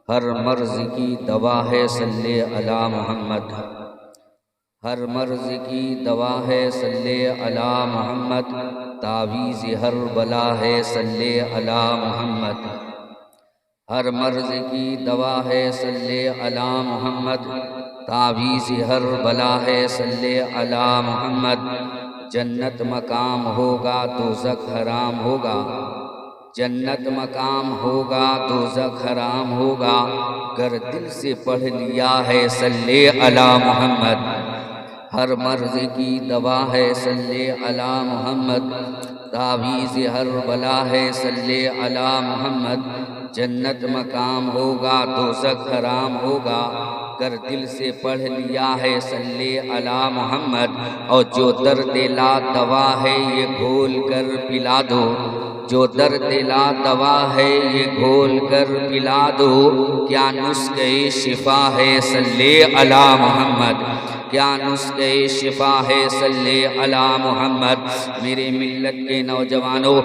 हर मर्ज की दवा है सल्ले अला मोहम्मद। हर मर्ज की दवा है सल्ले अला मोहम्मद। तावीज़ हर बला है सल्ले अला मोहम्मद। हर मर्ज की दवा है सल्ले अला मोहम्मद। तावीज़ हर बला है सल्ले अला मोहम्मद। जन्नत मकाम होगा दोज़ख हराम होगा। जन्नत मकाम होगा दोज़ख हराम होगा। गर दिल से पढ़ लिया है सल्ले अला मोहम्मद। हर मर्ज की दवा है सल्ले अला मोहम्मद। तावीज़ हर बला है सल्ले अला मोहम्मद। जन्नत मकाम होगा दोज़ख हराम होगा। कर दिल से पढ़ लिया है सल्ले अला मोहम्मद। और जो दर्द ला दवा है ये घोल कर पिला दो। जो दर्द ला दवा है ये घोल कर पिला दो। क्या नुस्खे शिफा है सल्ले अला मोहम्मद। क्या नुस्खे शिफा है सल्ले अला मोहम्मद। मेरे मिल्लत के नौजवानों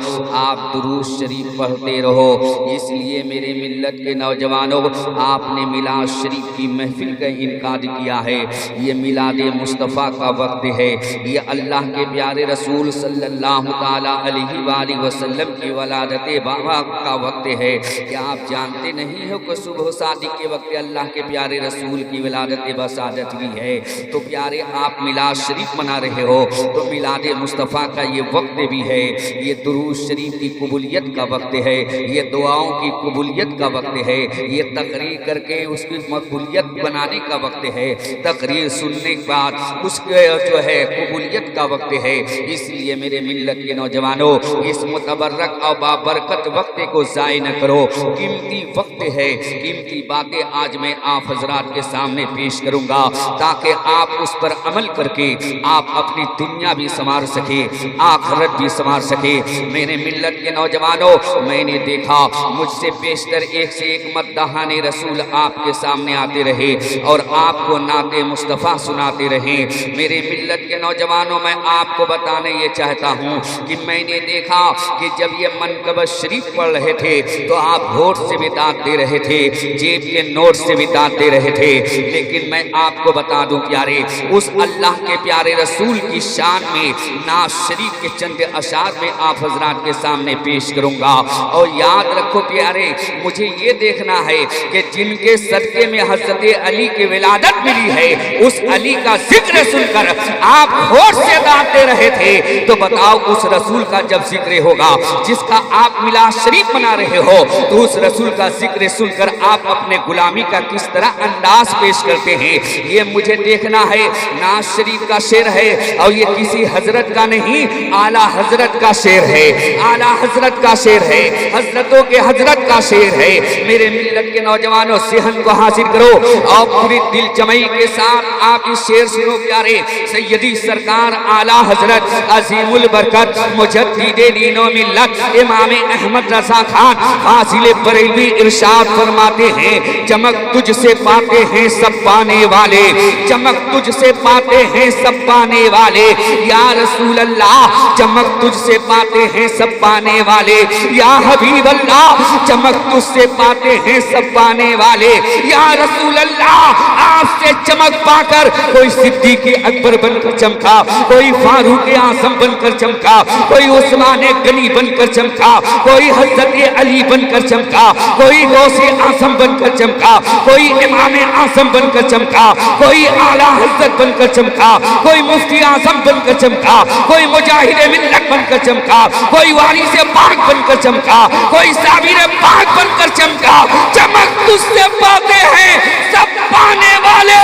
आप दुरूद शरीफ पढ़ते रहो। इसलिए मेरे मिल्लत के नौजवानों आपने मिलाद शरीफ की महफिल का इनकार किया है। ये मिलाद मुस्तफ़ा का वक्त है। ये अल्लाह के प्यारे रसूल सल्लल्लाहु ताला अलैहि वसल्लम की वलादत बाबा का वक्त है। क्या आप जानते नहीं हो कि सुबह शादी के वक्त अल्लाह के प्यारे रसूल की वलादत बसादत भी है। तो प्यारे आप मिलाद शरीफ मना रहे हो तो मिलाद मुस्तफ़ा का ये वक्त भी है। ये दुरूद शरीफ की कबूलियत का वक्त है। ये दुआओं की कबूलियत का वक्त है। ये तकरीर करके उसकी मकबूलियत बनाने का वक्त है। तकरीर सुनने के बाद उसके जो है कबूलियत का वक्त है। इसलिए मेरे मिल्लत के नौजवानों इस मुतबर्रक और बाबरकत वक्त को ज़ाय न करो। कीमती वक्त है। कीमती बातें आज मैं आप हजरात के सामने पेश करूँगा ताकि आप उस पर अमल करके आप अपनी दुनिया भी संवार सके आखिरत भी संवार सके। मेरे मिल्लत के नौजवानों मैंने देखा मुझसे बेशतर एक से एक मद्दाहाने रसूल आपके सामने आते रहे और आपको नाते मुस्तफ़ा सुनाते रहे। मेरे मिल्लत के नौजवानों मैं आपको बताने ये चाहता हूँ कि मैंने देखा कि जब ये मनकब शरीफ पढ़ रहे थे तो आप होठ से भी दाँत दे रहे थे, जेब के नोट से भी दाँत दे रहे थे। लेकिन मैं आपको बता दूं प्यारे उस अल्लाह के प्यारे रसूल की शान में नाज शरीफ के चंद अशार में आप हजरात के सामने पेश करूंगा। और याद रखो प्यारे मुझे ये देखना है कि जिनके सदके में हजरत अली की विलादत मिली है उस अली का जिक्र सुनकर आप होठ से दाँते रहे थे तो बताओ उस रसूल का जब जिक्र होगा जिसका आप मिलाद शरीफ मना रहे हो तो उस रसूल का जिक्र सुनकर आप अपने गुलामी का किस तरह अंदाज पेश करते हैं ये मुझे देखना है। नाज शरीफ का शेर है और ये किसी हजरत का नहीं आला हजरत का शेर है। आला हजरत का शेर है। हजरतों के हजरत का शेर है। मेरे मिल्लत के नौजवानों सेहन को हासिल करो और पूरी दिल जमई के साथ आप इस शेर सुनो प्यारे। सैयदी सरकार आला हजरत अजीमुल बरकत मुजद्दिदे दीनो मिल्लत इमाम अहमद रजा खान फाजिल बरेलवी इरशाद फरमाते हैं चमक तुझसे पाते हैं सब पाने वाले। चमक तुझसे पाते हैं सब पाने वाले या रसूल अल्लाह। चमक तुझसे पाते हैं सब पाने वाले या हबीब अल्लाह। चमक तुझसे पाते हैं सब पाने वाले या रसूल अल्लाह। आपसे चमक पाकर कोई सिद्दीक़ अकबर बनकर चमका, कोई फारूक आज़म बनकर चमका, कोई उस्मान गनी बनकर चमका, कोई हज़रत अली बनकर चमका, कोई गौसे आज़म बनकर चमका, कोई इमाम आज़म बनकर चमका, कोई आला हज़रत बनकर चमका, कोई मुफ्ती आज़म बनकर चमका, कोई मुजाहिद मिल्लत बनकर चमका, कोई वाली से पाक बनकर चमका, कोई साबिर पाक बनकर चमका। चमक तुझसे पाते हैं सब पाने वाले।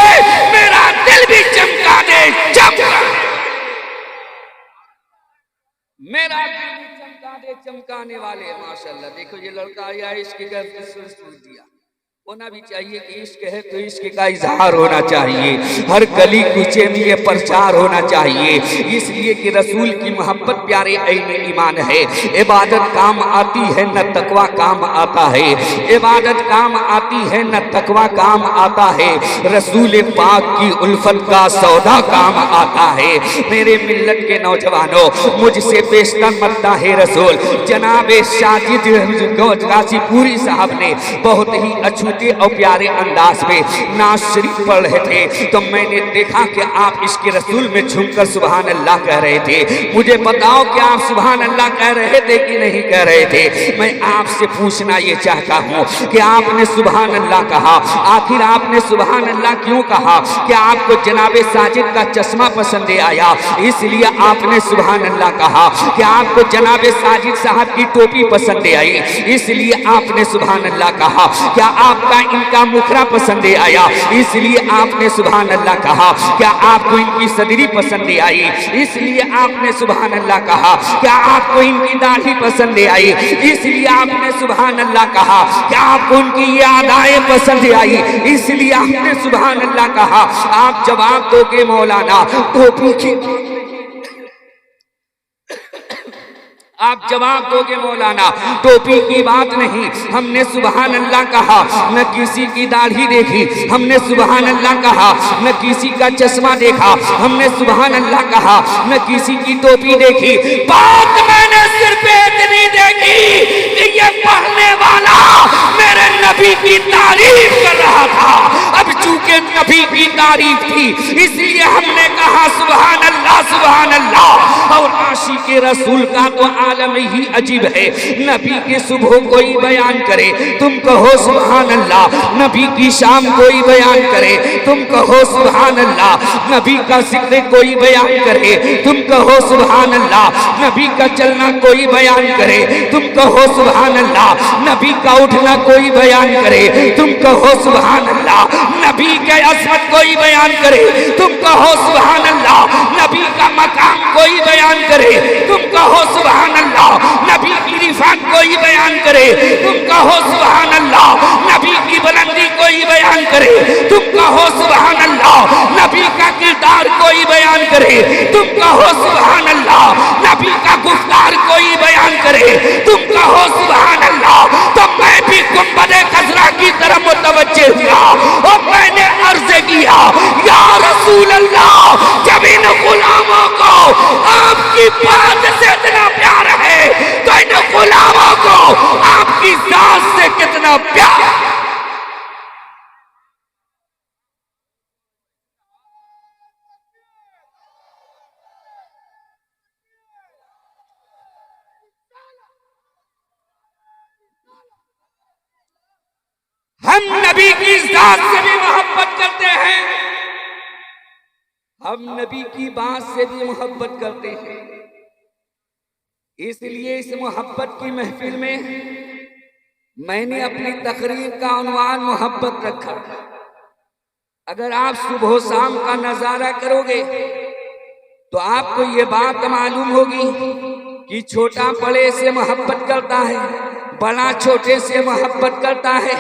मेरा दिल भी चमका दे चमका। मेरा दिल भी चमका दे चमकाने वाले। माशाल्लाह देखो ये लड़का आया इसके घर पे सुर दिया होना भी चाहिए कि इश्क है तो इश्क का इजहार होना चाहिए। हर गली कूचे में ये प्रचार होना चाहिए। इसलिए कि रसूल की मोहब्बत प्यारे ऐन ईमान है। इबादत काम आती है न तकवा काम आता है। इबादत काम आती है न तकवा काम आता है। रसूल पाक की उल्फत का सौदा काम आता है। मेरे मिल्लत के नौजवानों मुझसे पेशतर मद्दा है रसूल जनाब साजिद गाजीपुरी साहब ने बहुत ही अछूत सलीके और प्यारे अंदाज में नाज शरीफ पढ़ रहे थे तो मैंने देखा कि आप इसके रसूल में झुमकर सुभान अल्लाह कह रहे थे। मुझे बताओ कि आप सुभान अल्लाह कह रहे थे कि नहीं कह रहे थे? मैं आपसे पूछना ये चाहता हूँ कि आपने सुभान अल्लाह कहा, आखिर आपने सुभान अल्लाह क्यों कहा? क्या आपको जनाबे साजिद का चश्मा पसंद आया इसलिए आपने सुभान अल्लाह कहा? क्या आपको जनाबे साजिद साहब की टोपी पसंद आई इसलिए आपने सुभान अल्लाह कहा? क्या आपका इनका मुखरा पसंद आया इसलिए आपने सुभान अल्लाह कहा? क्या आपको इनकी सदरी पसंद आई इसलिए आपने सुभान अल्लाह कहा? क्या आपको इनकी दाढ़ी पसंद आई इसलिए आपने सुभान अल्लाह कहा? क्या आपको उनकी ये अदाएं पसंद आई इसलिए आपने सुभान अल्लाह कहा? आप जवाब दोगे मौलाना टोपी की, आप जवाब दोगे मौलाना टोपी की बात नहीं, हमने सुभान अल्लाह कहा, न किसी की दाढ़ी देखी, हमने सुभान अल्लाह कहा, न किसी का चश्मा देखा, हमने सुभान अल्लाह कहा, न किसी की टोपी देखी। बात मैंने सिर्फ इतनी देखी कि ये पढ़ने वाला मेरे नबी की तारीफ कर रहा था। अब चूंकि नबी की तारीफ थी इसलिए हमने कहा सुभान अल्लाह सुभान अल्लाह। और आशिक़े रसूल का तो आलम ही अजीब है। नबी के सुबह कोई बयान करे तुम कहो सुभान अल्लाह, नबी की शाम कोई बयान करे तुम कहो सुभान अल्लाह, नबी का जिक्र कोई बयान करे तुम कहो सुभान अल्लाह, नबी का चलना कोई बयान करे तुम कहो सुभान अल्लाह, नबी का उठना कोई बयान करे तुम कहो सुभान अल्लाह, नबी के अज़मत कोई बयान करे तुम कहो सुभान अल्लाह, नबी का मकाम कोई बयान करे तुम कहो सुभान अल्लाह, नबी की रिफ़ात कोई बयान करे तुम कहो सुभान अल्लाह, नबी की बुलंदी कोई बयान करे तुम कहो सुभान अल्लाह, नबी का किरदार कोई बयान करे तुम कहो सुभान अल्लाह, नबी का गुफ्तार कोई बयान करे तुम कहो सुभान अल्लाह। तो मैं भी गुंबदे खज़रा की तरफ मुतवज्जे हुआ और मैंने अर्ज़ किया या रसूल अल्लाह, जब इन गुलामों को आपकी बात से इतना प्यार है तो इन गुलामों को आपकी जात से कितना प्यार। हम नबी की जात से भी मोहब्बत करते हैं, हम नबी की बात से भी मोहब्बत करते हैं। इसलिए इस मोहब्बत की महफिल में मैंने अपनी तकरीर का उन्वान मोहब्बत रखा। अगर आप सुबह शाम का नजारा करोगे तो आपको ये बात मालूम होगी कि छोटा बड़े से मोहब्बत करता है, बड़ा छोटे से मोहब्बत करता है,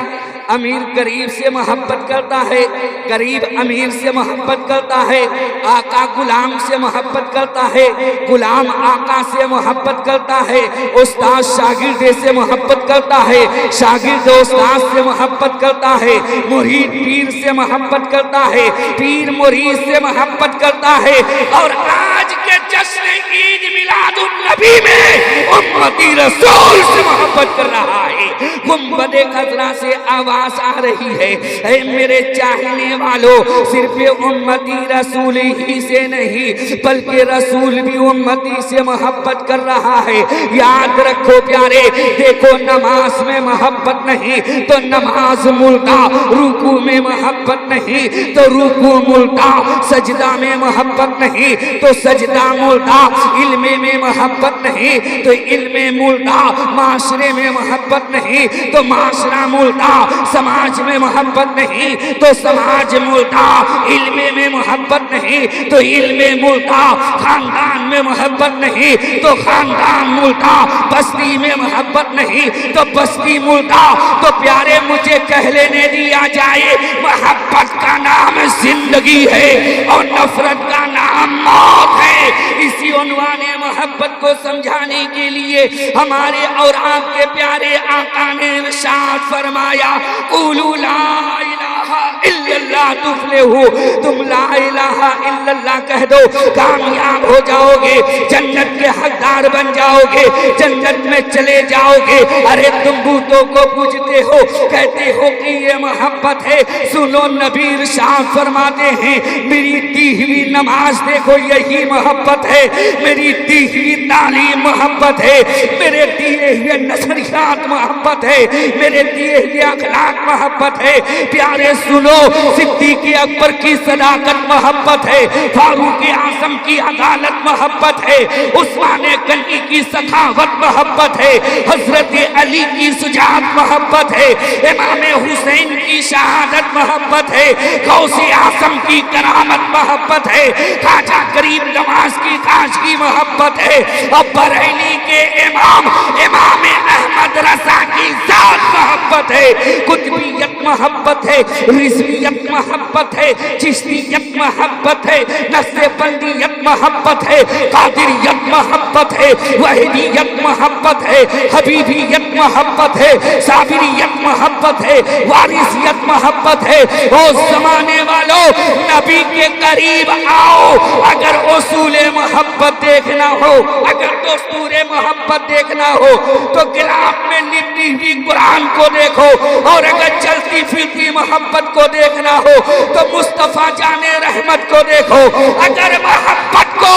अमीर गरीब से मोहब्बत करता है, गरीब अमीर से मोहब्बत करता है, आका गुलाम से मोहब्बत करता है, गुलाम आका से मोहब्बत करता है, उस्ताद शागिर्द से मोहब्बत करता है, शागिर्द उस्ताद से मोहब्बत करता है, मुरीद पीर से मोहब्बत करता है, पीर मुरीद से मोहब्बत करता है। और आज के जश्न ईद मिलादुन नबी में उम्मती रसूल से मोहब्बत कर रहा है। गुंबदे खज़रा से आवाज आ रही है, ऐ मेरे चाहने वालों, सिर्फ उम्मती रसूल ही से नहीं बल्कि रसूल भी उम्मती से मोहब्बत कर रहा है। याद रखो प्यारे, देखो नमाज में मोहब्बत नहीं तो नमाज मुल्ता, रुकू में मोहब्बत नहीं तो रुकू मुल्ता, सजदा में मोहब्बत नहीं तो सजदा मुल्ता, इल्मे में मोहब्बत नहीं तो इल्मे मुल्ता, माशरे में मोहब्बत नहीं तो माशरा मुल्ता, समाज में मोहब्बत नहीं तो समाज मुल्ता, इल्मे में मोहब्बत नहीं तो इल्मे मुल्ता, खानदान में मोहब्बत नहीं तो खानदान मुल्ता, बस्ती में मोहब्बत नहीं तो बस्ती मुल्ता। तो प्यारे मुझे कह लेने दिया जाए, मोहब्बत का नाम जिंदगी है और नफरत का नाम मौत है। इसी उन्वाने मोहब्बत को समझाने के लिए हमारे और आपके प्यारे आका ने इरशाद फरमाया, कुलू ला इलाहा इल्लल्लाह तुफलिहू, तुम ला इलाहा इल्लल्लाह कह दो, कामयाब हो जाओगे, जन्नत के हकदार बन जाओगे, जन्नत में चले जाओगे। अरे तुम भूतों को पूजते हो, कहते हो कि ये मोहब्बत है। सुनो, नबी इरशाद फरमाते हैं, मेरी दी हुई नमाज देखो यही मोहब्बत है, मेरी दी हुई तालीम मोहब्बत है, मेरे दिए हुए नजरियात मोहब्बत है, मेरे दिए हुए अखलाक मोहब्बत है। प्यारे सुनो, सिद्दीक अकबर की सदाकत मोहब्बत है, फारूक आजम की अदालत मोहब्बत है, उस्मान गनी की सखावत मोहब्बत है, हजरत अली की सुजात मोहब्बत है, इमाम हुसैन की शहादत मोहब्बत है, गौसे आजम की करामत मोहब्बत है, खाजा गरीब नवाज की खाजगी मोहब्बत है, और बरेली के इमाम अहमद रजा की जात मोहब्बत है, कुतुबियत मोहब्बत है, रिजवियत मोहब्बत है, चिश्तियत मोहब्बत है, नक्शबंदियत मोहब्बत है, कादिरियत मोहब्बत है, वहदियत मोहब्बत है, हबीबियत मोहब्बत है, साबिरियत मोहब्बत है, वारिसियत मोहब्बत है। ओ जमाने वालों, नबी के करीब आओ। अगर उसूले मोहब्बत देखना हो, अगर दस्तूरे मोहब्बत देखना हो, तो गिलाफ में लिपटी हुई कुरान को देखो, और अगर चलती फिरती मोहब्बत को देखना हो तो मुस्तफा जाने रहमत को देखो। अगर मोहब्बत को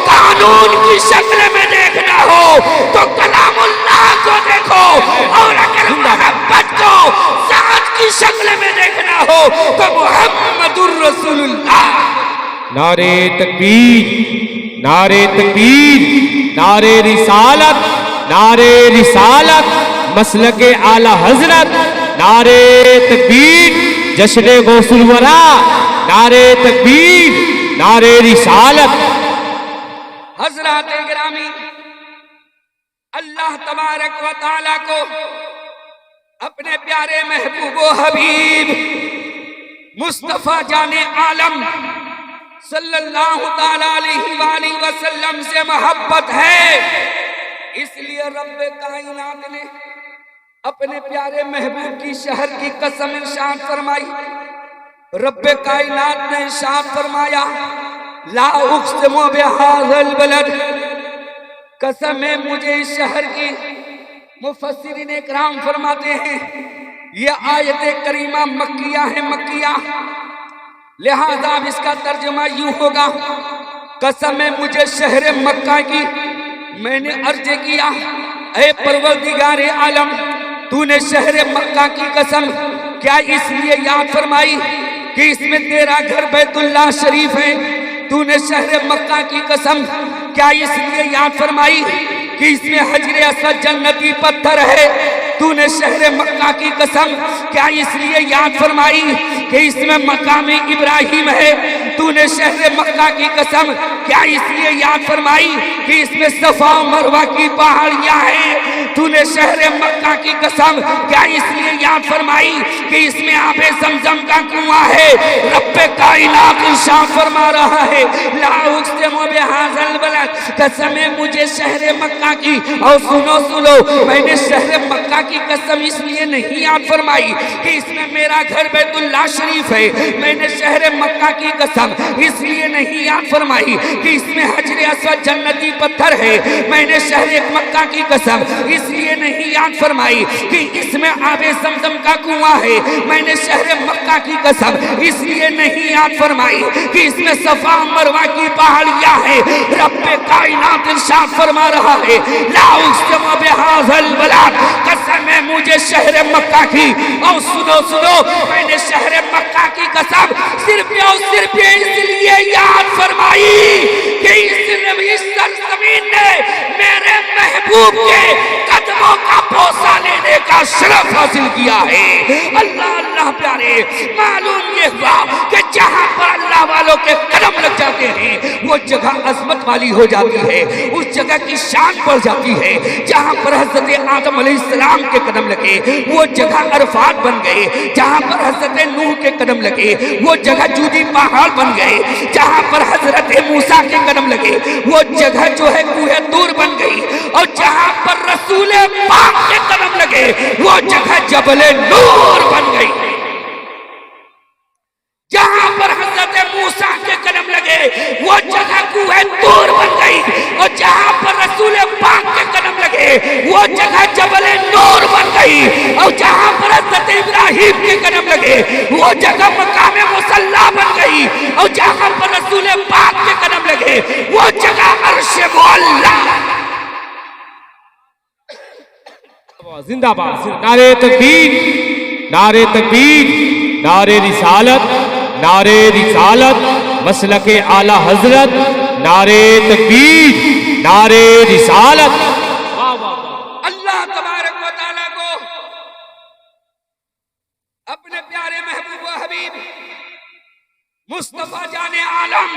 कानून की शक्ल में देखना हो तो कलामुल्लाह को देखो, और अगर मोहब्बत को जात की शक्ल में देखना हो तो मुहम्मदुर रसूलुल्लाह। नारे तकबीर, नारे तकबीर, नारे रिसालत, नारे रिसालत, मसलके आला हजरत, नारे तकबीर, जश्न गौसुल वरा, नारे तकबीर, नारे रिसालत। हजरत गिरामी, अल्लाह तबारक व तआला को अपने प्यारे महबूब हबीब मुस्तफा जाने आलम सल्लल्लाहु ताला अलैहि वसल्लम से मोहब्बत है, इसलिए रब्बे कायनात ने अपने प्यारे महबूब की शहर की कसम इरशाद फरमाई। रब्बे कायनात ने इरशाद फरमाया, ला उक़्सिमु बिहाज़ल बलद, कसम है मुझे इस शहर की। मुफस्सिरीन इकराम फरमाते हैं ये आयत करीमा मक्किया है, मक्किया, लिहाजा इसका तर्जुमा यूं होगा, कसम है मुझे शहर मक्का की। मैंने अर्ज किया, ऐ परवरदिगार आलम, तूने शहर मक्का की कसम क्या इसलिए याद फरमाई कि इसमें तेरा घर बैतुल्लाह शरीफ है? तूने शहर मक्का की कसम क्या इसलिए याद फरमाई कि इसमें हजरे असवद जन्नती पत्थर है? तूने शहर मक्का की कसम क्या इसलिए याद फरमाई कि इसमें मकाम इब्राहिम है? तूने शहर मक्का की कसम क्या इसलिए याद फरमाई कि इसमें सफा मरवा की पहाड़ियां हैं? तूने शहर मक्का की कसम क्या इसलिए याद फरमाई कि इसमें आबे ज़मज़म का कुआं है? रब्बे कायनात इरशाद फरमा रहा है, ला उक़्सिमु बिहाज़ल बलद, कसम है मुझे शहर मक्का की। और सुनो सुनो, मैंने शहर मक्का की कसम इसलिए नहीं याद फरमाई कि इसमें मेरा घर बैतुल्लाह शरीफ है। मैंने शहर मक्का की कसम इसलिए नहीं याद फरमाई कि इसमें हजरे असवद जन्नती पत्थर है। मैंने शहर मक्का की कसम इसलिए नहीं याद फरमाई कि इसमें आबे ज़मज़म का कुआं है। मैंने शहर मक्का की कसम इसलिए नहीं याद फरमाई कि इसमें सफा मरवा की पहाड़ियां हैं। रब्बे कायनात इरशाद फरमा रहा है, ला उक़्सिमु बिहाज़ल बलद, कसम है मुझे शहर मक्का की। और सुनो सुनो, मैंने शहर मक्का की कसम सिर्फ और सिर्फ इसलिए याद फरमाई कि इस सरजमीन ने मेरे महबूब के कदमों का बोसा लेने का शरफ हासिल किया है। अल्लाह अल्लाह प्यारे, मालूम ये हुआ कि जहाँ पर अल्लाह वालों के कदम लग जाते हैं वो जगह अजमत वाली हो जाती है, उस जगह की शान बढ़ जाती है। जहाँ पर हजरत आदम अलैहिस्सलाम के कदम लगे वो जगह अरफात बन गए, जहाँ पर हजरत नूह के कदम लगे वो जगह जूदी पहाड़ बन गए, जहाँ पर हजरत मूसा के कदम लगे वो जगह जो है कूहे तूर बन गई, और जहाँ पर रसूल पाक के कदम लगे वो जगह जबल नूर बन गई। जहाँ कुएं तूर बन गई, और जहां पर रसूल पाक के कदम लगे वो जगह जबले नूर बन गई, और जहां पर हज़रत इब्राहिम के कदम लगे वो जगह मकाम मुसल्ला बन गई, और जहां पर रसूल पाक के कदम लगे वो जगह अर्श मुअल्ला। जिंदाबाद। नारे तकबीर, नारे तकबीर, नारे रिसालत, नारे रिसालत, मसलके आला हजरत, नारे तकबीर, नारे रिसालत। अल्लाह तबारक व तआला को अपने प्यारे महबूब व हबीब मुस्तफा जाने आलम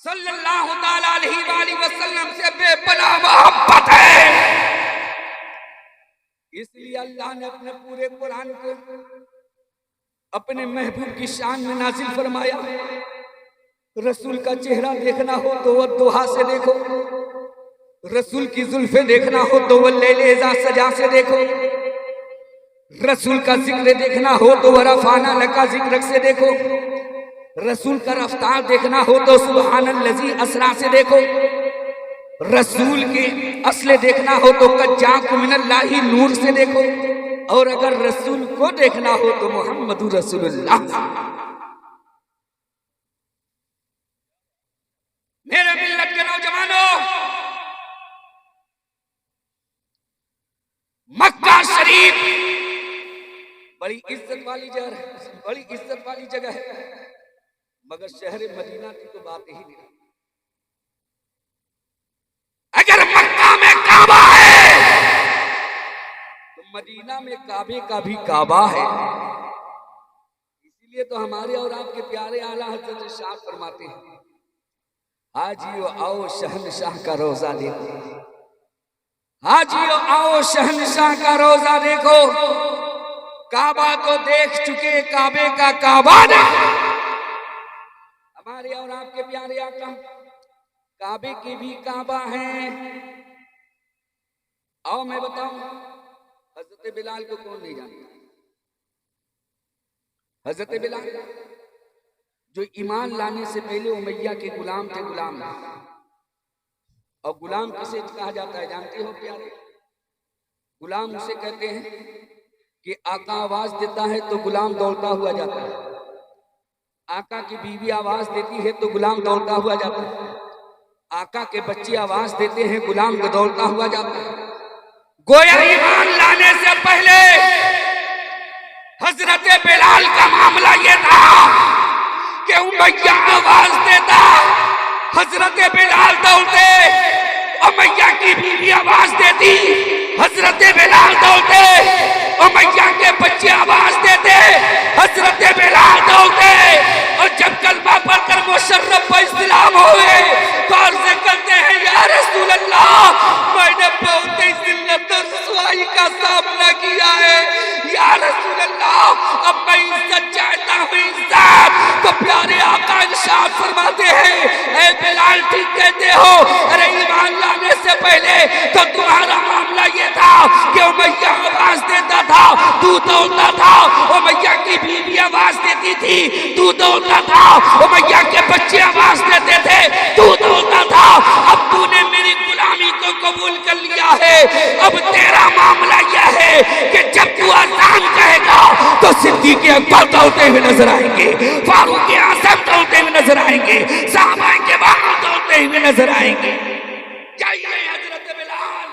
सल्लल्लाहु ताला अलैहि वसल्लम से बेपनाह मोहब्बत है, इसलिए अल्लाह ने अपने पूरे कुरान को अपने महबूब की शान में नाजिल फरमाया। रसूल का चेहरा देखना हो तो वह दुहा से देखो, रसूल की जुल्फे देखना हो तो वह लैले सजा से देखो, रसूल का जिक्र देखना हो तो वह रफाना लका जिक्र से देखो, रसूल का रफ्तार देखना हो तो सुबहानल्लज़ी असरा से देखो, रसूल के असले देखना हो तो कज्जाक मिनल्लाही नूर से देखो, और अगर रसूल को देखना हो तो मोहम्मदुर रसूलुल्लाह। मेरे मिल्लत के नौजवानों, मक्का शरीफ बड़ी इज्जत वाली जगह है, बड़ी इज्जत वाली जगह है, मगर शहर मदीना की तो बात ही नहीं। अगर मक्का में काबा है तो मदीना में काबे का भी काबा है। इसीलिए तो हमारे और आपके प्यारे आला हज़रत इरशाद फरमाते हैं, हाजियो आओ शहनशाह का रोजा देखो, हाजियो आओ शहनशाह का रोजा देखो, काबा तो देख चुके, काबे का काबा देखो। हमारे और आपके प्यारे आका काबे के भी काबा हैं। आओ मैं बताऊं, हजरत बिलाल को कौन नहीं जानता? हजरत बिलाल जो ईमान लाने से पहले उमैया के गुलाम थे, गुलाम। और गुलाम किसे कहा जाता है जानते हो प्यारे? गुलाम उसे कहते हैं कि आका आवाज देता है तो गुलाम दौड़ता हुआ जाता है, आका की बीवी आवाज देती है तो गुलाम दौड़ता हुआ जाता है, आका के बच्चे आवाज देते हैं गुलाम दौड़ता हुआ जाता है। गोया ईमान लाने से पहले हजरत बिलाल का मामला ये था कि उमैया आवाज देता, हजरत बिलाल दौड़ते, उमैया की बीवी आवाज देती, हजरत बिलाल दौड़ते, उमैया के बच्चे आवाज देते, हजरत बिलाल दौड़ते। और जब कलमा पढ़कर मुशर्रफ इस्लाम हुए तो अर्ज़ करते हैं, या रसूल अल्लाह, मैंने बहुत ही जिल्लत और रुसवाई का सामना किया है, या रसूल अल्लाह, अब मैं इज्जत चाहता हूँ, इज्जत। तो प्यारे आका इरशाद फरमाते हैं, ऐ बिलाल ठीक कहते हो, अरे ईमान लाने से पहले तो तुम्हारा मामला ये था कि उमैया आवाज देता था, तू दौड़ता था, उमैया की बीवी आवाज देती थी, तू दौड़ता था, उमैया के बच्चे आवाज देते थे, तू दौड़ता था। अब तूने मेरी गुलामी को कबूल कर लिया है, अब तेरा मामला यह है कि जब तू अज़ान कहेगा तो सिद्दीक़ अकबर दौड़ते हुए नजर आएंगे, फारूक आज़म दौड़ते हुए नजर आएंगे, सहाबा के बाहर दौड़ते हुए नजर आएंगे। जाइए हजरत बिलाल,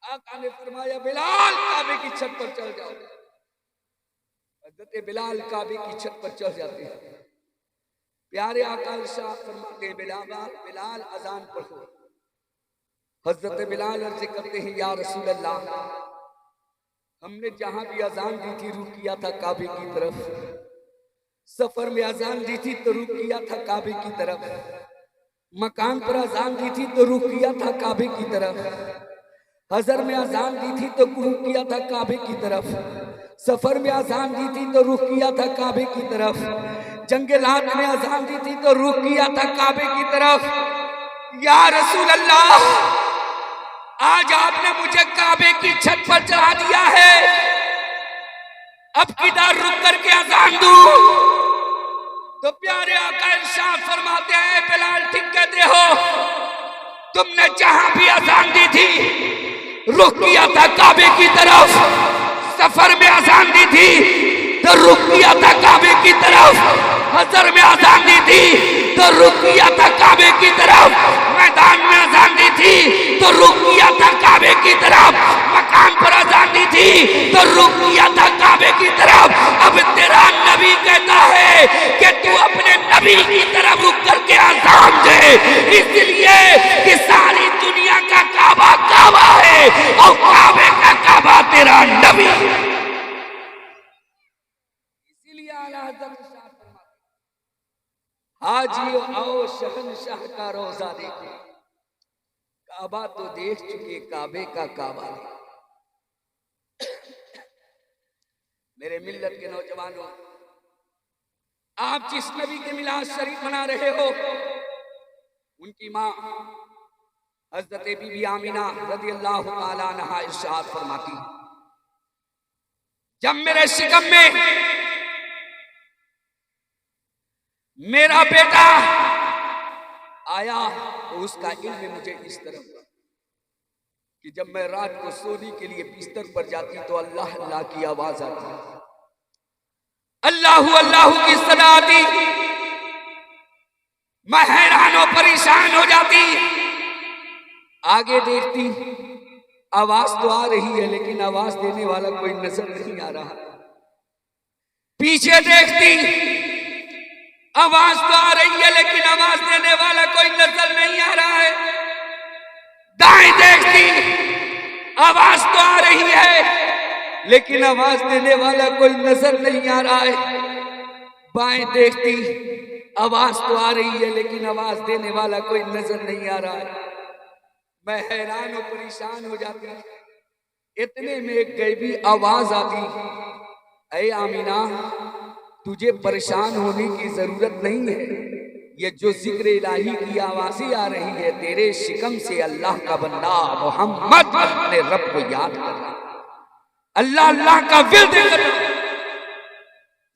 आका ने फरमाया, बिलाल काबे की छत पर चढ़ जाओ। हजरत बिलाल काबे की छत पर चढ़ जाते हैं। प्यारे आका इरशाद फरमाते हैं, बिलाल अजान पढ़ो। हजरत बिलाल अर्ज़ करते हैं, या रसूल अल्लाह, हमने जहां भी अजान दी थी रुख किया था काबे की तरफ, सफर में अजान दी थी तो रुख किया था काबे की तरफ, मकान पर अजान दी थी तो रुख किया था काबे की तरफ, हजर में अजान दी थी तो रुख किया था काबे की तरफ, सफर में अजान दी थी तो रुख किया था काबे की तरफ, जंगलात में अजान दी थी तो रुख किया था काबे की तरफ। या रसूल अल्लाह, आज आपने मुझे काबे की छत पर चढ़ा दिया है, अब किधर रुक करके अजान दूं? तो प्यारे आका इरशाद फरमाते हैं, बिलाल ठीक कहते हो, तुमने जहां भी अजान दी थी रुख किया था काबे की तरफ, सफर में अजान दी थी तो रुख किया था काबे की तरफ, हजर में अजान दी थी तो रुख किया था काबे की तरफ, मैदान में अजान दी थी तो रुख किया था काबे की तरफ, मकान पर अजान दी थी तो रुख किया था काबे की तरफ। अब तेरा नबी कहता है कि तू अपने नबी की तरफ रुक करके अजान दे, इसलिए कि सारी दुनिया का काबा काबा है और काबे का काबा तेरा नबी है। इसीलिए आला हज़रत इरशाद फरमाते, हाजियो आओ शहंशाह का रोजा देखे, काबा तो देख चुके काबे का काबा नहीं। मेरे मिल्लत के नौजवानों, आप जिस नबी के मिलाद शरीफ मना रहे हो, उनकी मां हजरत बीबी आमीना रज़ियल्लाहु ताला अन्हा इरशाद फरमाती, जब मेरे शिकम में मेरा बेटा आया तो उसका इल्म मुझे इस तरह हुआ कि जब मैं रात को सोने के लिए बिस्तर पर जाती तो अल्लाह अल्लाह की आवाज आती, अल्लाह अल्लाह की सदा आती, मैं हैरान और परेशान हो जाती। आगे देखती आवाज तो आ रही है लेकिन आवाज देने वाला कोई नजर नहीं आ रहा। पीछे देखती आवाज तो आ रही है लेकिन आवाज देने वाला कोई नजर नहीं आ रहा है। दाएं देखती आवाज तो आ रही है लेकिन आवाज देने वाला कोई नजर नहीं आ रहा है। बाएं देखती आवाज तो आ रही है लेकिन आवाज देने वाला कोई नजर नहीं आ रहा है। मैं हैरान और परेशान हो जाती। इतने में एक गैबी आवाज आती, ऐ आमीना तुझे परेशान होने की जरूरत नहीं है, ये जो जिक्र इलाही की आवाजें आ रही है तेरे शिकम से अल्लाह का बंदा मोहम्मद अपने रब को याद कर रहा, अल्लाह अल्लाह का विर्द कर रहा।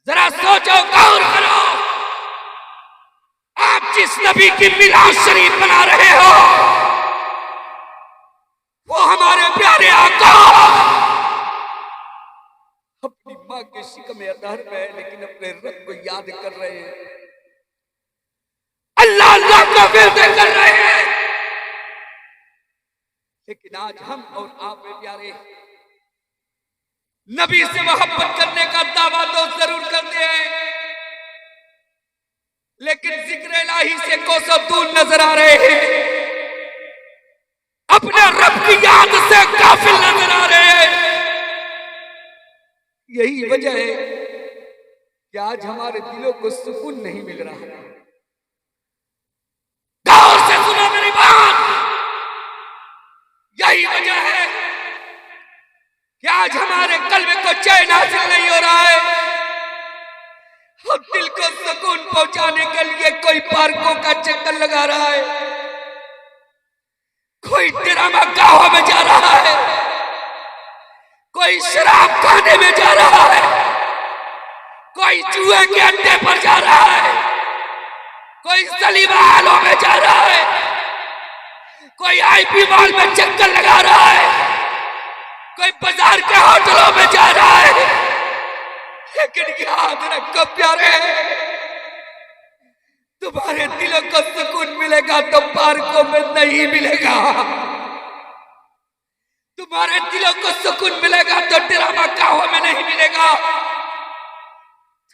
जरा सोचो, गौर करो, आप जिस नबी की मिलाद शरीफ बना रहे हो वो हमारे प्यारे आका अपनी मां के शिकम अतहर में है लेकिन अपने रब को याद कर रहे हैं, अल्लाह अल्लाह का विर्द कर रहे हैं। लेकिन आज हम और आप प्यारे नबी से मोहब्बत करने का दावा तो जरूर करते हैं लेकिन जिक्र इलाही से कोसों दूर नजर आ रहे हैं, अपने रब की याद से काफिल नजर आ रहे हैं। यही वजह है कि आज हमारे दिलों को सुकून नहीं मिल रहा है। गौर से सुनो मेरी बात, यही वजह है कि आज हमारे कल्ब को चैन हासिल नहीं हो रहा है। और दिल को सुकून पहुंचाने के लिए कोई पार्कों का चक्कर लगा रहा है, कोई ड्रामा गाहों में जा रहा है, कोई शराब खाने में जा रहा है, कोई जुए के अड्डे पर जा रहा है, कोई सलीमा हालों में जा रहा है, कोई आईपी मॉल में चक्कर लगा रहा है, कोई बाजार के होटलों में जा रहा है। लेकिन याद रखो प्यारे, तुम्हारे दिलों को सुकून मिलेगा तो पार्कों में नहीं मिलेगा, तुम्हारे दिलों को सुकून मिलेगा तो ड्रामा गाहों में नहीं मिलेगा,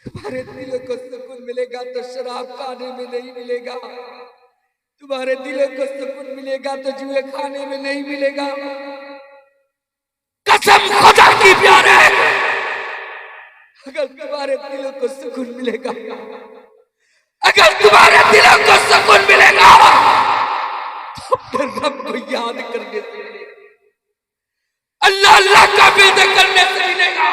तुम्हारे दिलों को सुकून मिलेगा तो शराब खाने में नहीं मिलेगा, तुम्हारे दिलों को सुकून मिलेगा तो जुए खाने में नहीं मिलेगा। कसम खुदा की प्यारे, अगर तुम्हारे दिलों को सुकून मिलेगा, अगर तुम्हारे दिलों को सुकून मिलेगा तो अपने रब को याद करने से मिलेगा, अल्लाह अल्लाह का विर्द करने से मिलेगा।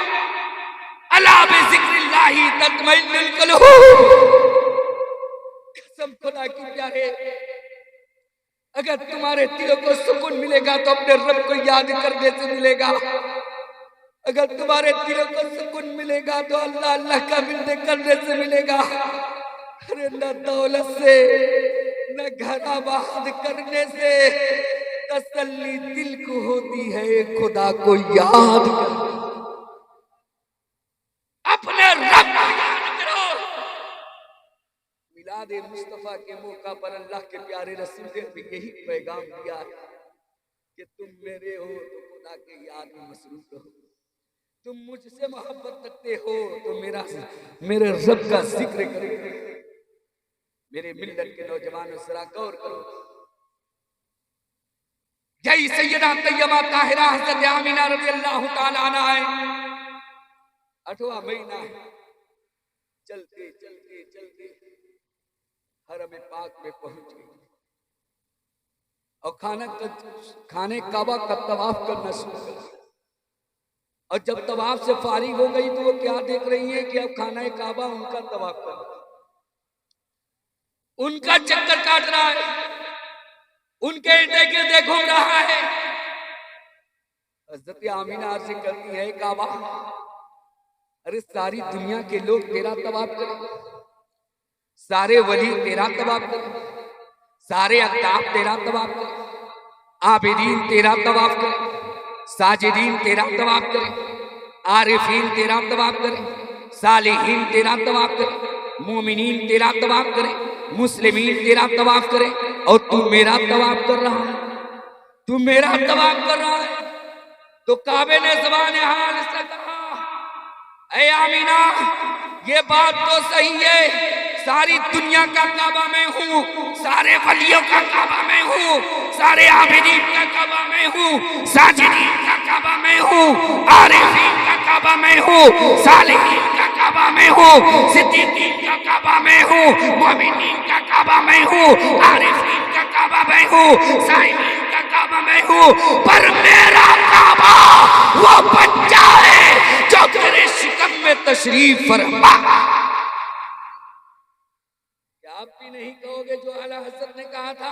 अला बिज़िक्रिल्लाहि तत्मइन्नुल कुलूब। कसम खुदा की प्यारे, अगर तुम्हारे दिलों को सुकून मिलेगा तो अपने रब को याद करने से मिलेगा, अगर तुम्हारे दिलों को सुकून मिलेगा तो अल्लाह अल्लाह का विर्द करने से मिलेगा, अरे न दौलत से न घर आबाद करने से तसल्ली दिल को होती है, खुदा को याद कर, अपने रब को याद करो। मिलाद मुस्तफा के मौका पर अल्लाह के प्यारे रसूल ने भी यही पैगाम दिया है कि तुम मेरे हो तो खुदा के याद में मसरूफ रहो, तुम मुझसे मोहब्बत रखते हो तो मेरे रब का जिक्र करो। मेरे मिल्लत के नौजवानों जरा गौर करो, यही सैयदा तैयबा ताहिरा हज़रत आमिना रज़ियल्लाहु ताला अन्हा है। 8वां महीना है, चलते चलते चलते हरम पाक में पहुंच गई और खाने काबा का तवाफ करना शुरू कर। और जब तवाफ से फारिग हो गई तो वो क्या देख रही है कि अब खाना काबा उनका तवाफ कर, उनका चक्कर काट रहा है, उनके इर्द गिर्द घूम रहा है। हज़रत आमिना अर्ज़ करती है, काबा, अरे सारी दुनिया के लोग तेरा तवाफ करें, सारे वली तेरा तवाफ करें, सारे अत्ताब तेरा तवाफ करें, आबिदीन तेरा तवाफ करें, साजिदीन तेरा तवाफ करें, आरिफीन तेरा तवाफ करें, सालिहीन तेरा तवाफ करें, मोमिनीन तेरा तवाफ करें, मुस्लिमीन तेरा तवाफ करें, और तू मेरा तवाफ कर रहा है, तू मेरा तवाफ कर रहा है। तो काबे ने ज़बान हाल से कहा, ऐ आमीना, ये बात तो सही है, सारी दुनिया का काबा मैं हूँ, सारे वलियों का काबा मैं हूँ, सारे आबिदीन का काबा मैं हूँ, साजिदीन का काबा मैं हूँ, आरिफीन का काबा मैं हूँ, सालिहीन का काबा मैं हूँ, सिद्दीकीन का काबा मैं हूँ, मोमिनीन का काबा मैं हूँ, आरिफीन का काबा मैं हूँ, साइमीन का काबा मैं हूँ, पर मेरा काबा वो बच्चा है जो तेरे शिकम में तशरीफ फरमा। आप भी नहीं कहोगे जो आला हज़रत ने कहा था,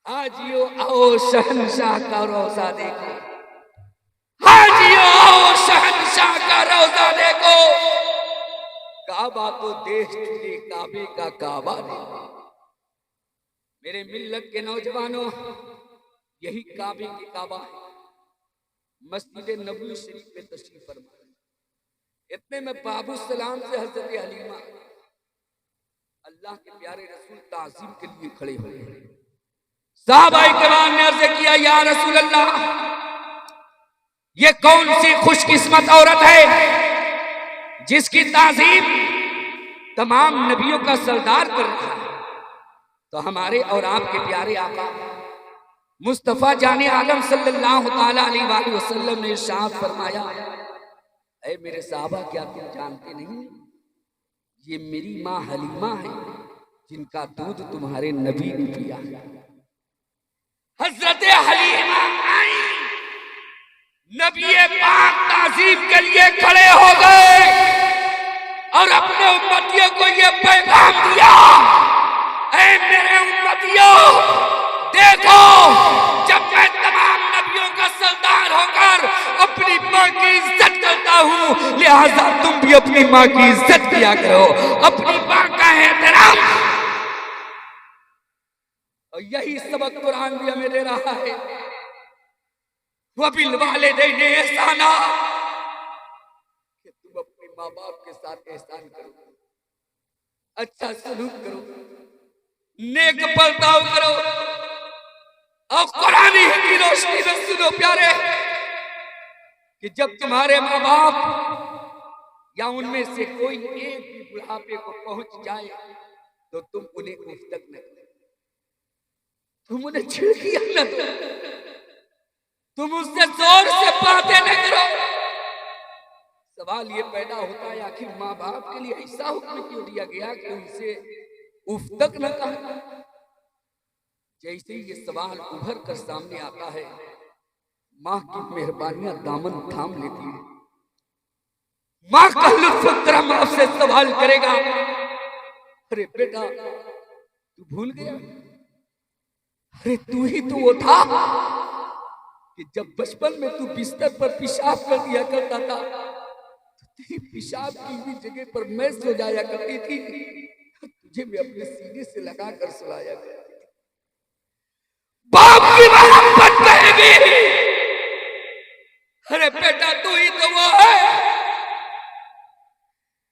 हाजियो आओ शहंशाह का रोजा देखो, हाजियो आओ शहंशाह का रोजा देखो। काबा तो देख चुके, काबे का काबा देखो। मेरे मिल्लत के नौजवानों, यही काबे की काबा है, मस्जिद नबवी शरीफ में तशरीफ फरमा। इतने में बाबू सलाम से हज़रत हलीमा अल्लाह के प्यारे रसूल ताज़ीम के लिए खड़े हुए। सहाबाए किराम ने अर्ज़ किया, या रसूल अल्लाह, ये कौन सी खुशकिस्मत औरत है जिसकी ताज़ीम तमाम नबियों का सरदार कर रहा है। तो हमारे और आपके प्यारे आका मुस्तफ़ा जाने आलम सल्लल्लाहु ताला अलैहि वसल्लम ने इरशाद फरमाया, ऐ मेरे साहबा, क्या तुम जानते नहीं, ये मेरी माँ हलीमा है जिनका दूध तुम्हारे नबी ने पिया। हजरत हलीमा आई, नबी पाक ताज़ीम के लिए खड़े हो गए और अपने उम्मतियों को ये पैगाम दिया, ऐ मेरे उम्मतियों, देखो, जब मैं तमाम नबियों का सरदार होकर अपनी माँ की इज्जत करता हूँ, लिहाजा तुम भी अपनी माँ की इज्जत किया करो, अपनी माँ का एहतराम। और यही सबक कुरान भी हमें दे रहा है, वबिल वालिदैनि इहसाना, कि तुम अपने माँ बाप के साथ एहसान करो, अच्छा सलूक करो, नेक बर्ताव करो। और कुरान की रोशनी में सुनो प्यारे, कि जब तुम्हारे माँ बाप या उनमें से कोई एक भी बुढ़ापे को पहुंच जाए तो तुम उन्हें उफ तक न करो, तुम उन्हें छिड़कियां न दो, तुम उससे जोर से बातें न करो। सवाल ये पैदा होता है, आखिर माँ बाप के लिए ऐसा हुक्म क्यों दिया गया कि उनसे उफ तक न कहा। जैसे ही ये सवाल उभर कर सामने आता है, माँ की मेहरबानियां दामन थाम लेती है। माँ का लुत्फ करम आपसे सवाल करेगा, अरे बेटा तू भूल गया, अरे तू ही तो वो था कि जब बचपन में तू बिस्तर पर पेशाब कर दिया करता था तो तेरी पेशाब की भी जगह पर मैस हो जाया करती थी। तुझे मैं अपने सीने से लगा कर सुलाया गया। बाप की मोहब्बत कहेगी, अरे बेटा तू ही तो वो है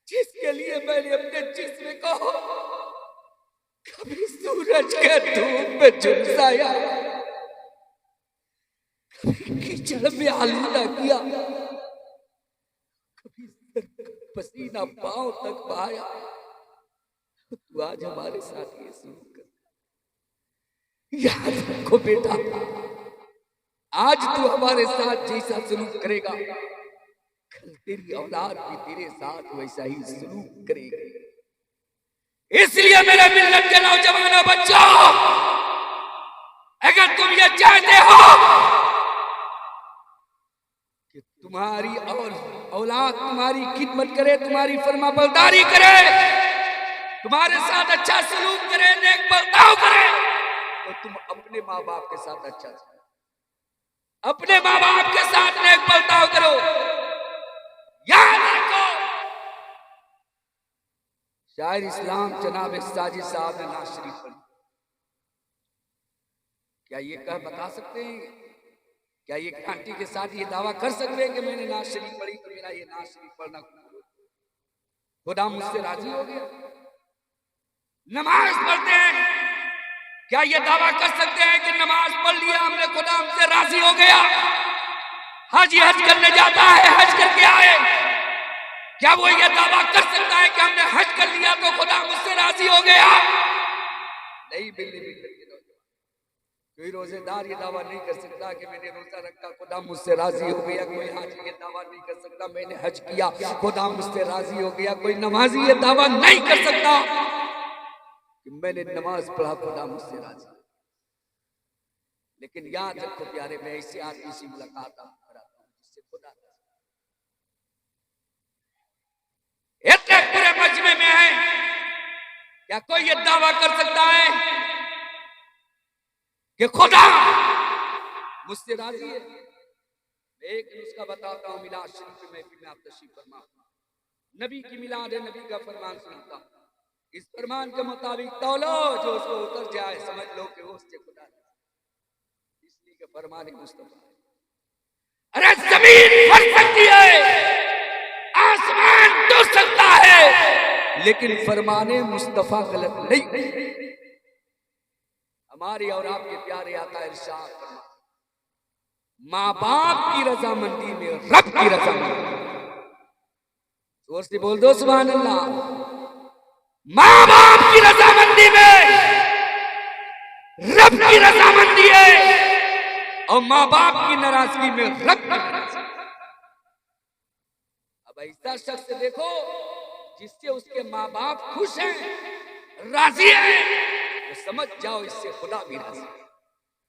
जिसके लिए मैंने अपने जिस्म को कभी सूरज के धूप में झुलसाया, कभी कीचड़ में आलूदा किया, कभी पसीना पांव तक बहाया। तू आज हमारे साथ ये सलूक कर, याद रखो बेटा, आज तू हमारे साथ जैसा सलूक करेगा, कल तेरी औलाद भी तेरे साथ वैसा ही सलूक करेगी। इसलिए मेरे मिल्लत के नौजवानों बच्चों, अगर तुम ये चाहते हो कि तुम्हारी औलाद तुम्हारी खिदमत करे, तुम्हारी फरमाबरदारी करे, तुम्हारे साथ अच्छा सलूक करे, नेक बर्ताव करे, तो तुम अपने माँ बाप के साथ अच्छा, अपने माँ बाप के साथ नेक बर्ताव करो। याद रखो, शायर इस्लाम जनाब साजिद साहब ने नाज शरीफ पढ़ी। क्या ये कह बता सकते हैं, क्या ये गारंटी के साथ ये दावा कर सकते हैं कि मैंने नाज शरीफ पढ़ी तो मेरा ये नाज शरीफ पढ़ना खुदा मुझसे राजी हो गया? नमाज पढ़ते हैं, क्या ये दावा कर सकते हैं कि नमाज पढ़ लिया हमने, खुदा हमसे राजी हो गया? हाजी हज करने जाता है, हज करके आए, क्या वो ये दावा कर सकता है कि हमने हज कर लिया तो खुदा मुझसे राजी हो गया? नहीं, बिल्कुल। कोई रोजेदार ये दावा नहीं कर सकता कि मैंने रोजा रखा खुदा मुझसे राजी हो गया। कोई हाजी ये दावा नहीं कर सकता मैंने हज किया खुदा मुझसे राजी हो गया। कोई नमाजी ये दावा नहीं कर सकता कि मैंने नमाज पढ़ा खुदा मुझसे राजी। लेकिन याद रखो प्यारे, मैं ऐसे आदमी से मुलाकात कराता हूँ जिससे खुदा इतने पूरे मजमे में है, क्या कोई ये दावा कर सकता है कि खुदा मुझसे राजी है? मैं एक नुस्खा बताता हूँ, मिलाद शरीफ में महफिल में आप तशरीफ फरमा, नबी की मिलाद है, नबी का फरमान सुनता हूँ, इस फरमान के मुताबिक तौलो जो उसको उतर जाए समझ लो कि वो उससे खुदा, इसलिए कि फरमान मुस्तफा। अरे जमीन फट सकती है, आसमान टूट सकता है, लेकिन फरमाने मुस्तफा गलत नहीं। हमारी और आपके प्यारे आका इरशाद फरमा, माँ बाप की रजामंदी में रब की रजामंदी। जोर से बोल दो सुभान अल्लाह। माँ बाप की रजामंदी में रब की रजामंदी है, और माँ बाप की नाराजगी में रब की नाराजगी। अब ऐसा शख्स देखो जिससे उसके माँ बाप खुश हैं, राजी हैं, तो समझ जाओ इससे खुदा भी राजी,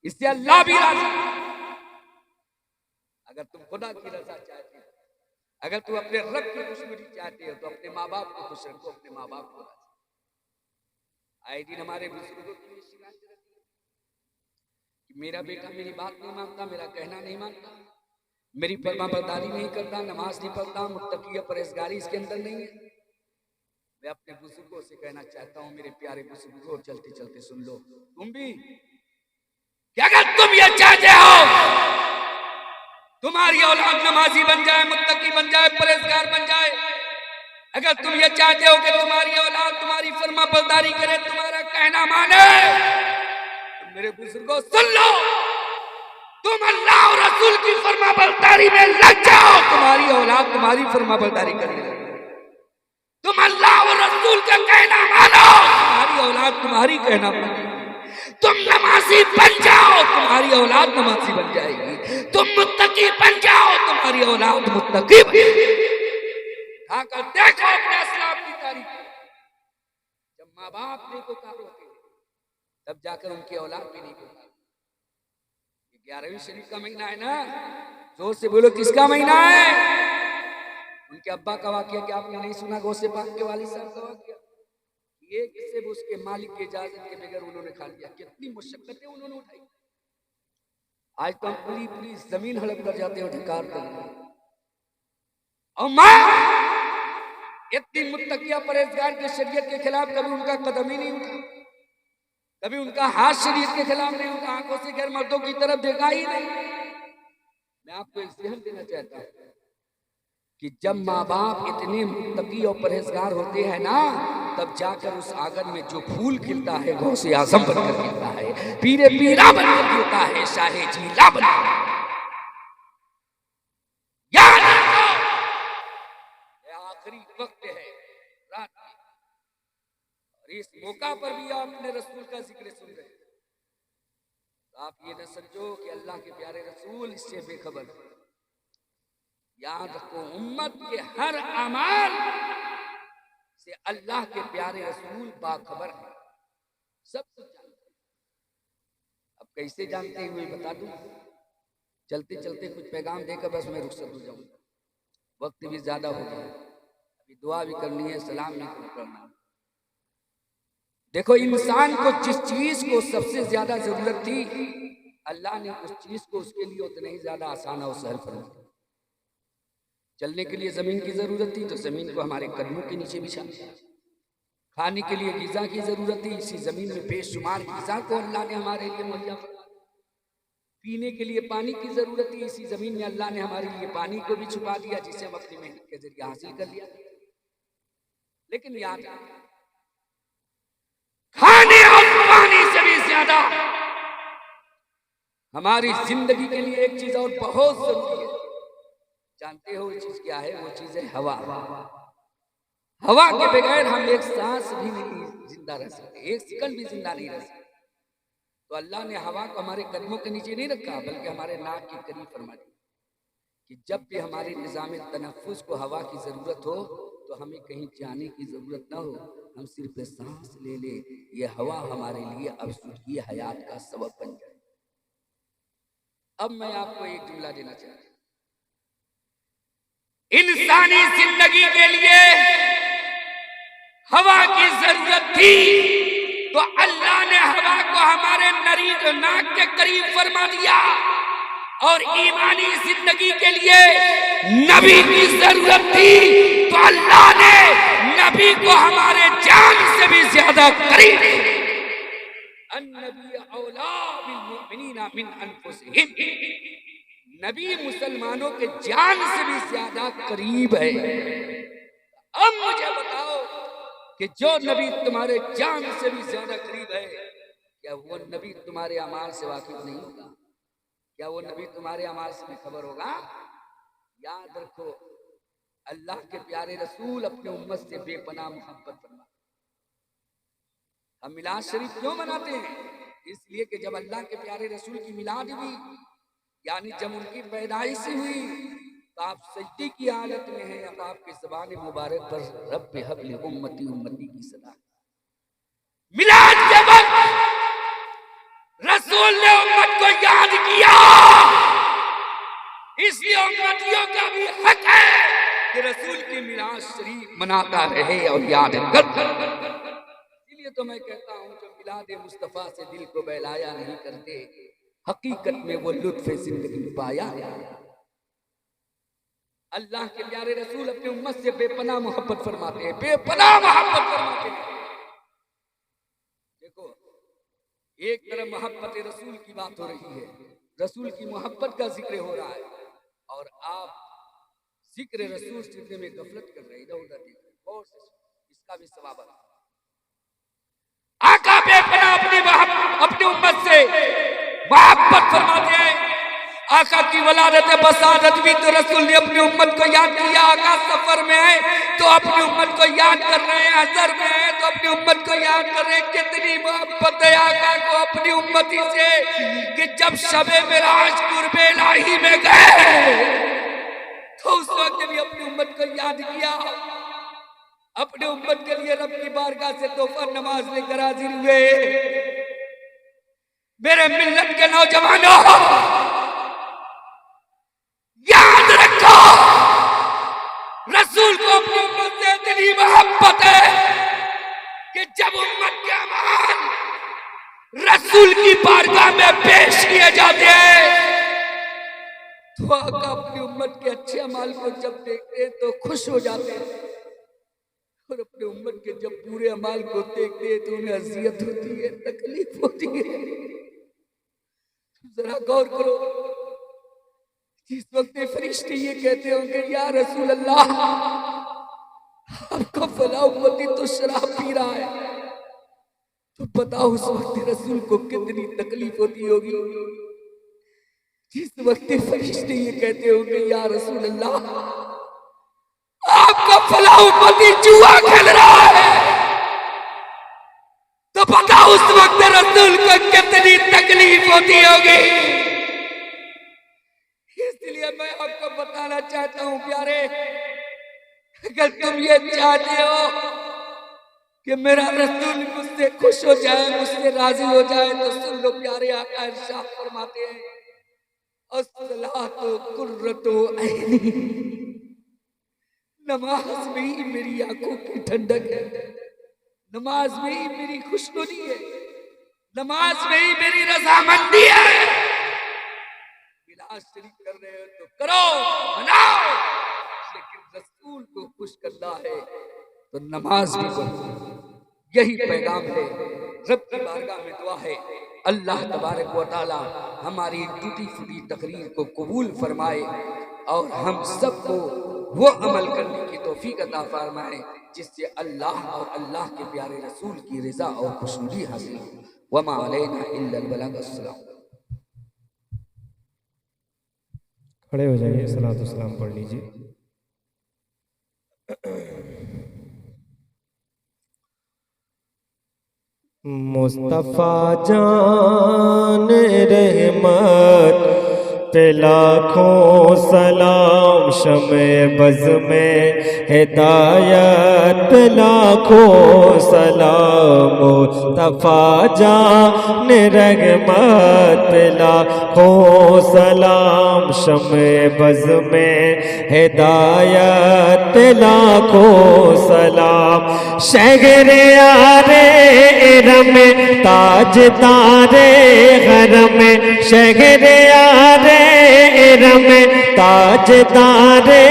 इससे अल्लाह भी राजी। अगर तुम खुदा की रजा चाहते हो, अगर तुम अपने रब की खुशनुदी चाहते हो, तो अपने माँ बाप को खुश रखो, अपने माँ बाप को राजी। आए दिन हमारे बुजुर्गों की शिकायत रहती है कि मेरा बेटा मेरी बात नहीं मानता, मेरा कहना नहीं मानता, मेरी फरमाबरदारी नहीं करता, नमाज नहीं पढ़ता, मुत्तकी परहेजगारी इसके अंदर नहीं है। मैं अपने बुजुर्गों से कहना चाहता हूं, मेरे प्यारे बुजुर्गों, चलते चलते सुन लो, तुम भी क्या, अगर तुम ये चाहते हो तुम्हारी औलाद नमाजी बन जाए, मुत्तकी बन जाए, परहेजगार बन जाए, अगर तुम ये चाहते हो कि तुम्हारी औलाद तुम्हारी फरमाबरदारी करे, तुम्हारा कहना माने, तो मेरे बुजुर्गों सुन लो, तुम अल्लाह और रसूल की फरमाबरदारी में लग जाओ, तुम्हारी औलाद तुम्हारी फरमाबरदारी करेगी। तुम अल्लाह और रसूल का कहना मानो, तुम्हारी औलाद तुम्हारी कहना मानेगी। तुम नमाजी बन जाओ, तुम्हारी औलाद नमाजी बन जाएगी। तुम मुत्तकी बन जाओ, तुम्हारी औलाद मुत्तकी बन जाएगी। आकर देखो अपने अस्लाफ की तारीफ, जब माँ बाप नेकोकार होते हैं तब जाकर उनकी औलाद भी नेकोकार। 11वीं शरीफ का महीना है ना, जोर से बोलो किसका महीना है? उनके अब्बा का वाकया क्या आपने नहीं सुना? गौसे पाक के वालिद साहब का वाकया, ये किससे उसके मालिक की इजाजत के बगैर उन्होंने खा लिया। कितनी मुशक्कतें उन्होंने उठाई। आज तो हम पूरी जमीन हड़प कर जाते हो, ढकार कर। और माँ इतनी मुत्तकिया परहेजगार के शरीयत के खिलाफ कभी उनका कदम ही नहीं उठा, कभी उनका हाथ शरीयत के खिलाफ नहीं उठा, आंखों से गैर मर्दों की तरफ देखा ही नहीं। मैं आपको एक ज़हन देना चाहता हूं कि जब माँ बाप इतने मुत्तकी और परहेजगार होते हैं ना, तब जाकर उस आंगन में जो फूल खिलता है वो से आजम बनकर खिलता है, पीरे पीरा बनकर खिलता है, शाहे जीला बनकर। आखिरी वक्त है रात में, और इस मौका पर भी आप अपने रसूल का जिक्र सुन रहे हैं, तो आप ये न समझो कि अल्लाह के प्यारे रसूल इससे बेखबर। याद रखो, उम्मत के हर अमाल से अल्लाह के प्यारे रसूल बाखबर है, सब कुछ जानते हैं। अब कैसे जानते हैं मैं बता दूं, चलते चलते कुछ पैगाम देकर बस मैं रुखसत हो जाऊंगा, वक्त भी ज्यादा हो गया, अभी दुआ भी करनी है, सलाम भी करना। देखो, इंसान को जिस चीज को सबसे ज्यादा जरूरत थी, अल्लाह ने उस चीज को उसके लिए उतना ही ज्यादा आसान और सहल फरमा दिया। चलने के लिए जमीन की जरूरत थी तो जमीन को हमारे कदमों के नीचे बिछा दिया। खाने के लिए ग़िज़ा की जरूरत थी, इसी जमीन में बेशुमार ग़िज़ा को अल्लाह ने हमारे लिए मुहैया फरमा दिया। पीने के लिए पानी की जरूरत थी, इसी जमीन में अल्लाह ने हमारे लिए पानी को भी छुपा दिया, जिसे हम अपनी मेहनत के जरिए हासिल कर लिया। लेकिन याद रखिए, खाने और पानी से भी ज्यादा हमारी जिंदगी के लिए एक चीज और बहुत जरूरी है। जानते हो वो चीज क्या है? वो चीज है हवा। हवा के बगैर हम एक सांस भी नहीं जिंदा रह सकते, एक सेकंड भी जिंदा नहीं रह सकते। तो अल्लाह ने हवा को हमारे कदमों के नीचे नहीं रखा, बल्कि हमारे नाक के करीब फरमा दिया कि जब भी हमारे निज़ाम तनफ्फुस को हवा की जरूरत हो तो हमें कहीं जाने की जरूरत ना हो, हम सिर्फ सांस ले ले, ये हवा हमारे लिए अब सुखी हयात का सबब बन जाए। अब मैं आपको एक जुमला देना चाहता हूं, इंसानी जिंदगी के लिए हवा की जरूरत थी तो अल्लाह ने हवा को हमारे नाक के करीब फरमा दिया, और ईमानी जिंदगी के लिए नबी की जरूरत थी तो अल्लाह ने नबी को हमारे जान से भी ज्यादा करीब। अन्नबी औला बिल मुमिनीना मिन अनफुसिहिम, नबी मुसलमानों के जान से भी ज्यादा करीब है। अब मुझे बताओ कि जो नबी तुम्हारे जान से भी ज्यादा करीब है, क्या वो नबी तुम्हारे अमाल से वाकिफ नहीं होगा? क्या वो नबी तुम्हारे अमाल से खबर होगा? याद रखो, अल्लाह के प्यारे रसूल अपने उम्मत से बेपनाह मोहब्बत फरमाते। हम मिलाद शरीफ क्यों मनाते हैं? इसलिए कि जब अल्लाह के प्यारे रसूल की मिलाद हुई, यानी जब उनकी पैदाइश हुई, तो आप सजदे की हालत में हैं, अब आपकी ज़बान मुबारक पर रब्बि हब्ली उम्मती उम्मती की सदा। मिलाद के वक्त रसूल ने उम्मत को याद किया, इसलिए उम्मतियों का भी हक है कि रसूल की मिलाद शरीफ मनाता रहे और याद करता। इसलिए तो मैं कहता हूं, जो मिलाद मुस्तफा से दिल को बहलाया नहीं करते, हकीकत में वो लुत्फ जिंदगी पाया। अल्लाह के प्यारे रसूल अपनी उम्मत से बेपनाह मोहब्बत फरमाते हैं, बेपनाह मोहब्बत फरमाते हैं। देखो, एक तरफ मोहब्बत रसूल की बात हो रही है, रसूल की मोहब्बत का जिक्र हो रहा है, और आप जिक्र रसूल सिलसिले में गफलत कर रहे हैं, इधर उधर देख रहे हैं, और इसका भी सवाब है। आका बेपनाह अपनी उम्मत से मोहब्बत फरमाते हैं। आका की वलादत बसादत भी तो रसूल ने अपनी उम्मत को याद किया। आका सफर में है तो अपनी उम्मत को याद कर रहे हैं, हज़र में है तो अपनी उम्मत को याद कर रहे हैं। कितनी मोहब्बत है आका को अपनी उम्मती से कि जब शबे मेराज कुर्बे इलाही में गए तो उस वक्त भी अपनी उम्मत को याद किया। अपने उम्मत के लिए रब की बारगाह से तोहफा नमाज लेकर हाजिर हुए। मेरे मिल्लत के नौजवानों, याद रखो, रसूल को अपनी उम्मत से इतनी मोहब्बत है कि जब उम्मत के अमाल रसूल की बारगाह में पेश किए जाते हैं तो आका अपनी उम्मत के अच्छे अमाल को जब देखते हैं तो खुश हो जाते हैं। और अपने उम्मत के जब पूरे अमाल को देखते हैं तो उन्हें अजियत होती है, तकलीफ होती है। जरा गौर करो, जिस वक्त फरिश्ते ये कहते होंगे या रसूल अल्लाह आपका फला उम्मती तो शराब पी रहा है, तो बताओ उस वक्त रसूल को कितनी तकलीफ होती होगी। जिस वक्त फरिश्ते ये कहते होंगे या रसूल अल्लाह आपका फला उम्मती जुआ खेल रहा है, तो बताओ उस वक्त रसूल को कितनी तकलीफ होती होगी। इसलिए मैं आपको बताना चाहता हूं प्यारे, अगर तुम ये चाहते हो कि मेरा रसूल मुझसे खुश हो जाए, मुझसे राजी हो जाए, तो सुन लो प्यारे, आका इरशाद फरमाते हैं अस्सलातु कुर्रतु ऐनी, नमाज में ही मेरी आंखों की ठंडक है, नमाज में ही मेरी खुशनुदी है, नमाज में ही मेरी रजामंदी है। मिलाद शरीफ कर रहे हो तो करो, मनाओ, लेकिन रसूल को खुश करना है तो नमाज भी पढ़ो। यही पैगाम है। रब की बारगाह में दुआ है अल्लाह तबारक व तआला हमारी टूटी फूटी तकरीर को कबूल फरमाए और हम सबको वो अमल करने की तौफीक अता फरमाए जिससे अल्लाह और अल्लाह के प्यारे रसूल की रिजा और खुशनुदी हासिल हो। वमा अलैना इल्लल बलाग। अस्सलाम। खड़े हो जाइए, सलातो सलाम पढ़ लीजिए। मुस्तफ़ा जान रहमत पे लाखों सलाम, शमे बज़ में हिदायत पे लाखों सलाम। मुस्तफ़ा जान रहमत पे लाखों सलाम, शमे बज़ में हिदायत पे लाखों सलाम। शहर यारे इरम ताज तारे घर में, शहर यारे इरम ताज तारे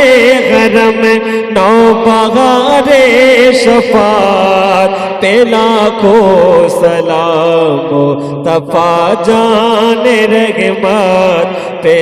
घर में, नौ बहारे शफात पे लाखों सलाम। मुस्तफ़ा जान रहमत पे